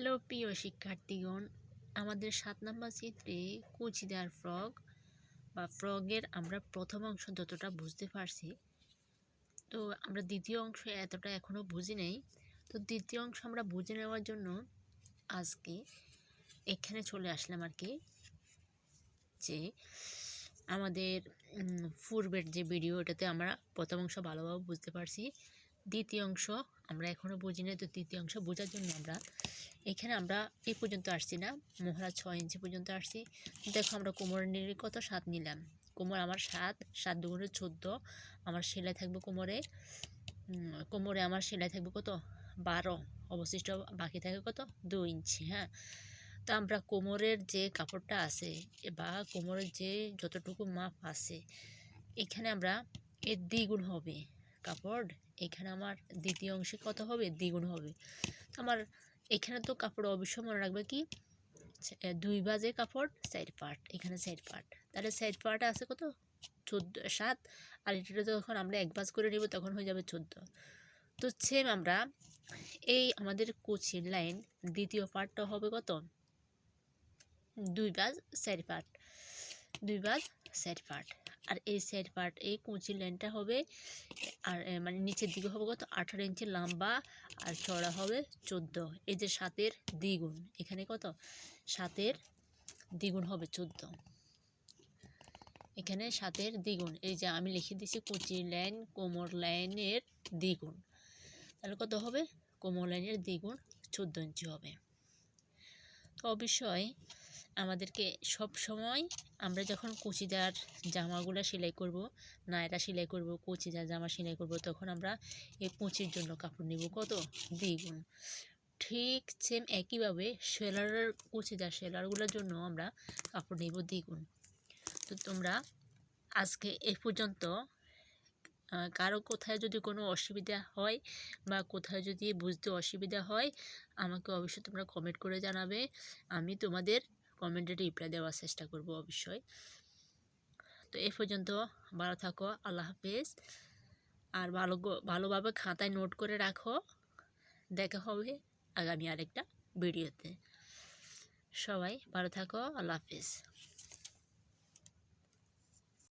Hello প্রিয় শিক্ষার্থীগণ, আমাদের ৭ নম্বর চিত্রে কুচিদার ফ্রগ বা ফ্রগের আমরা প্রথম অংশ যতটা বুঝতে পারছি, তো আমরা দ্বিতীয় অংশ এতটা এখনও বুঝি নাই। তো দ্বিতীয় অংশ আমরা বুঝে নেওয়ার জন্য আজকে এখানে চলে আসলাম আর কি, যে আমাদের পূর্বের যে ভিডিও ওটাতে আমরা প্রথম অংশ ভালোভাবে বুঝতে পারছি, দ্বিতীয় অংশ আমরা এখনও বুঝি নাই। তো তৃতীয় অংশ বোঝার জন্য এখানে আমরা এই পর্যন্ত আসছি না, মহড়া 6 ইঞ্চি পর্যন্ত আসছি। দেখো আমরা কোমর নিয়ে কত 7 নিলাম, কোমর আমার 7 দুগুণে 14, আমার সেলাই থাকবে কোমরে আমার সেলাই থাকবে কত 12, অবশিষ্ট বাকি থাকে কত 2 ইঞ্চি। হ্যাঁ, তো আমরা কোমরের যে কাপড়টা আছে বা কোমরের যে যতটুকু মাপ আছে, এখানে আমরা এর দ্বিগুণ হবে কাপড়, এখানে আমার দ্বিতীয় অংশে কত হবে দ্বিগুণ হবে। তো আমার এখানে তো কাপড় অবশ্যই মনে রাখবে কি 2 ভাজে কাপড় 4 পার্ট, এখানে 4 পার্ট, তাহলে 4 পার্ট আছে কত 7, আর এটা যখন আমরা 1 ভাজ করে নেব তখন হয়ে যাবে 14। তো সেম আমরা এই আমাদের কুচির লাইন দ্বিতীয় পার্টটা হবে কত 2 ভাজ 4 পার্ট, 2 ভাজ 4 পার্ট, আর এই 4 পার্ট এই কুচির লাইনটা হবে আর মানে নিচের দিকে হবে কত 18 ইঞ্চি লম্বা, আর চড়া হবে 14। এই যে 7-এর দ্বিগুণ, এখানে কত 7-এর দ্বিগুণ হবে 14, এখানে 7-এর দ্বিগুণ। এই যে আমি লিখে দিছি কুচির লাইন কোমর লাইনের দ্বিগুণ, তাহলে কত হবে কোমর লাইনের দ্বিগুণ 14 ইঞ্চি হবে। তো অবশ্যই আমাদেরকে সব সময় আমরা যখন কুচিদার জামাগুলো সেলাই করব, নায়রা সেলাই করব, কুচিদার জামা সেলাই করব, তখন আমরা এই কুচির জন্য কাপড় নেব কত দ্বিগুণ। ঠিক সেম একইভাবে সেলারের কুচিদার সেলারগুলোর জন্য আমরা কাপড় নেব দ্বিগুণ। তো তোমরা আজকে এ পর্যন্ত কারো কোথায় যদি কোনো অসুবিধা হয় বা কোথায় যদি বুঝতে অসুবিধা হয়, আমাকে অবশ্যই তোমরা কমেন্ট করে জানাবে, আমি তোমাদের কমেন্টে রিপ্লাই দেওয়ার চেষ্টা করব অবশ্যই। তো এ পর্যন্ত ভালো থাকো, আল্লাহ হাফেজ। আর ভালোভাবে খাতায় নোট করে রাখো, দেখা হবে আগামী আরেকটা ভিডিওতে। সবাই ভালো থাকো, আল্লাহ হাফেজ।